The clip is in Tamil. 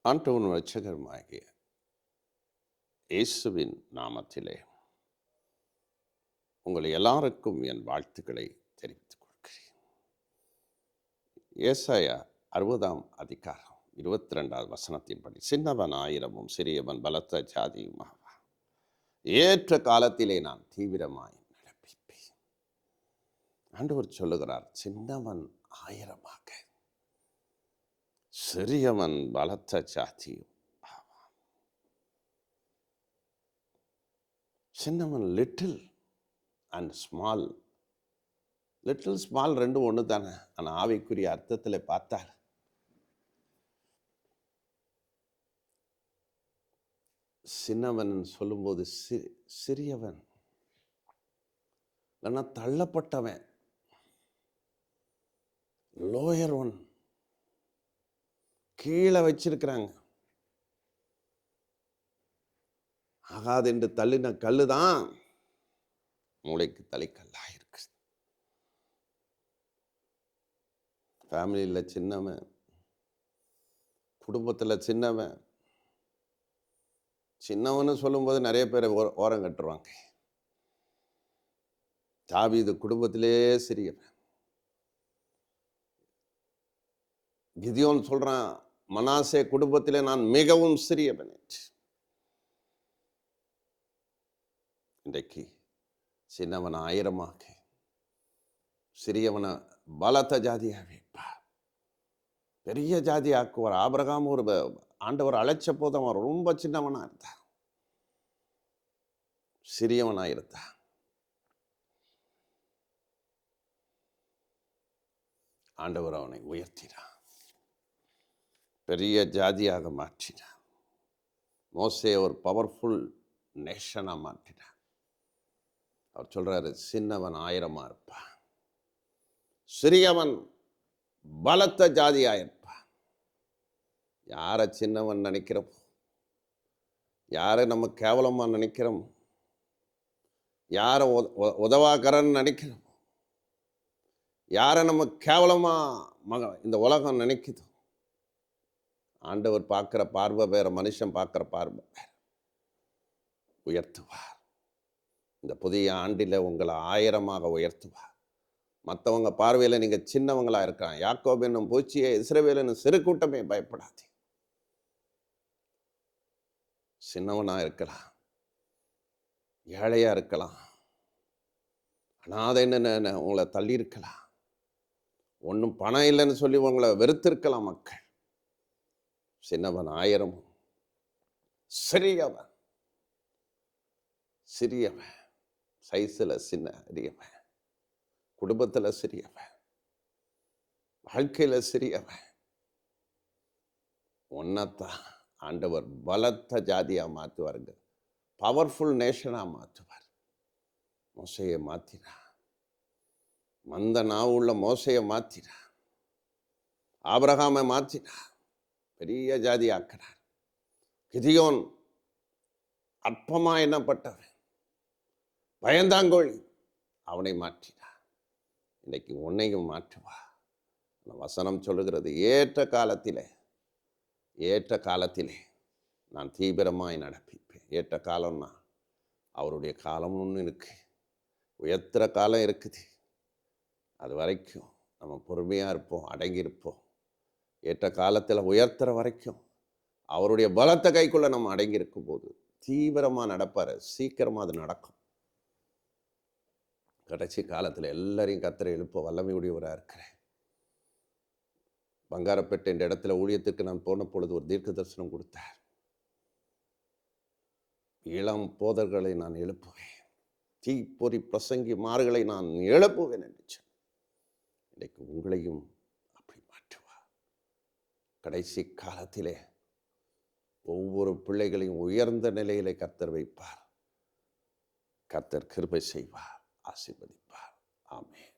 ஆண்டவரும் இரட்சகருமாகிய இயேசுவின் நாமத்திலே உங்கள் எல்லாருக்கும் என் வாழ்த்துக்களை தெரிவித்துக் கொள்கிறேன். ஏசாயா 60ஆம் அதிகாரம் 22வது வசனத்தின்படி, சின்னவன் ஆயிரமும் சிறியவன் பலத்த ஜாதியுமாவா, ஏற்ற காலத்திலே நான் தீவிரமாய் நடப்பிப்பேன். ஆண்டவர் சொல்லுகிறார், சின்னவன் ஆயிரமாக சிறியவன் பலத்த ஜாதியும். சின்னவன் little and small. Little small ரெண்டும் ஒன்று தானே. ஆனால் ஆவிக்குரிய அர்த்தத்தில் பார்த்தால் சின்னவன் சொல்லும்போது சிறியவன் இல்லைன்னா தள்ளப்பட்டவன், லோயர் ஒன், கீழே வச்சிருக்கிறாங்க. ஆகாது என்று தள்ளின கல்லு தான் மூளைக்கு தலைக்கல்லாக இருக்கு. ஃபேமிலியில் சின்னவன், குடும்பத்தில் சின்னவன். சின்னவன்னு சொல்லும்போது நிறைய பேரை ஓரம் கட்டுருவாங்க. தாவீது குடும்பத்திலே சிறியவன். கிதியோன் சொல்றான், மனாசே குடும்பத்திலே நான் மிகவும் சிறியவன். இன்றைக்கு சின்னவனை ஆயிரமாக, சிறியவனை பலத்த ஜாதியாக வைப்பார், பெரிய ஜாதி ஆக்குவார். ஆபிரகாம் ஒரு ஆண்டவர் அழைச்ச போதும் அவர் ரொம்ப சின்னவனா இருந்தார், சிறியவனா இருந்தார். ஆண்டவர் அவனை உயர்த்தினார், பெரிய ஜாதியாக மாற்றினார். மோசே ஒரு பவர்ஃபுல் நேஷனா மாற்றினார். அவர் சொல்றாரு, சின்னவன் ஆயிரமா இருப்பான், சிறியவன் பலத்த ஜாதியா இருப்பான். யாரை சின்னவன் நினைக்கிறோம், யாரை நம்ம கேவலமா நினைக்கிறோம், யாரை உதவாக்கரன்னு நினைக்கிறோம், யாரை நம்ம கேவலமா இந்த உலகம் நினைக்குது. ஆண்டவர் பார்க்கிற பார்வை வேற, மனுஷன் பார்க்கிற பார்வை வேற. உயர்த்துவார். இந்த புதிய ஆண்டில் உங்களை ஆயிரமாக உயர்த்துவார். மற்றவங்க பார்வையில் நீங்கள் சின்னவங்களா இருக்கலாம். யாக்கோபு என்னும் பூச்சியை, இஸ்ரவேல் என்னும் சிறு கூட்டமே பயப்படாது. சின்னவனா இருக்கலாம், ஏழையா இருக்கலாம், அனாதைன்னு உங்களை தள்ளி இருக்கலாம், ஒன்றும் பணம் இல்லைன்னு சொல்லி உங்களை வெறுத்திருக்கலாம் மக்கள். சின்னவன் ஆயிரமும் சிறியவன், சிறியவன் சைஸில் சிறியவன், குடும்பத்தில் சிறியவன், வாழ்க்கையில் சிறியவன். ஒன்னத்தான் ஆண்டவர் பலத்த ஜாதியாக மாற்றுவாருங்க, பவர்ஃபுல் நேஷனாக மாற்றுவார். மோசையை மாற்றினார், மந்த நாவுள்ள மோசையை மாற்றினார், ஆபிரகாமை மாற்றினார், பெரிய ஜாதி ஆக்கினார். கிதியோன் அற்பமா எண்ணப்பட்டவன், பயந்தாங்கோழி, அவனை மாற்றினார். இன்னைக்கு உன்னையும் மாற்றுவா. வசனம் சொல்லுகிறது, ஏற்ற காலத்திலே நான் தீவிரமாய் நடப்பிப்பேன். ஏற்ற காலம்னா அவருடைய காலம் ஒன்று இருக்கு, உயர்த்துற காலம் இருக்குது. அது வரைக்கும் நம்ம பொறுமையாக இருப்போம், அடங்கியிருப்போம். ஏற்ற காலத்தில் உயர்த்துற வரைக்கும் அவருடைய பலத்தை கைக்குள்ள நம்ம அடங்கி இருக்கும் போது தீவிரமாக நடப்பார். சீக்கிரமாக அது நடக்கும். கடைசி காலத்தில் எல்லாரையும் கர்த்தரை எழுப்ப வல்லமை உடையவராக இருக்கிறேன். பங்காரப்பேட்டை என்ற இடத்துல ஊழியத்துக்கு நான் போன பொழுது ஒரு தீர்க்க தரிசனம் கொடுத்தார். இளம் போதர்களை நான் எழுப்புவேன், தீப்பொறி பிரசங்கி மார்களை நான் எழுப்புவேன் என்று. இன்றைக்கு உங்களையும் அப்படி மாற்றுவார். கடைசி காலத்திலே ஒவ்வொரு பிள்ளைகளையும் உயர்ந்த நிலையிலே கர்த்தர் வைப்பார். கர்த்தர் கிருபை செய்வார், ஆசீர்வதிப்பார். ஆமென்.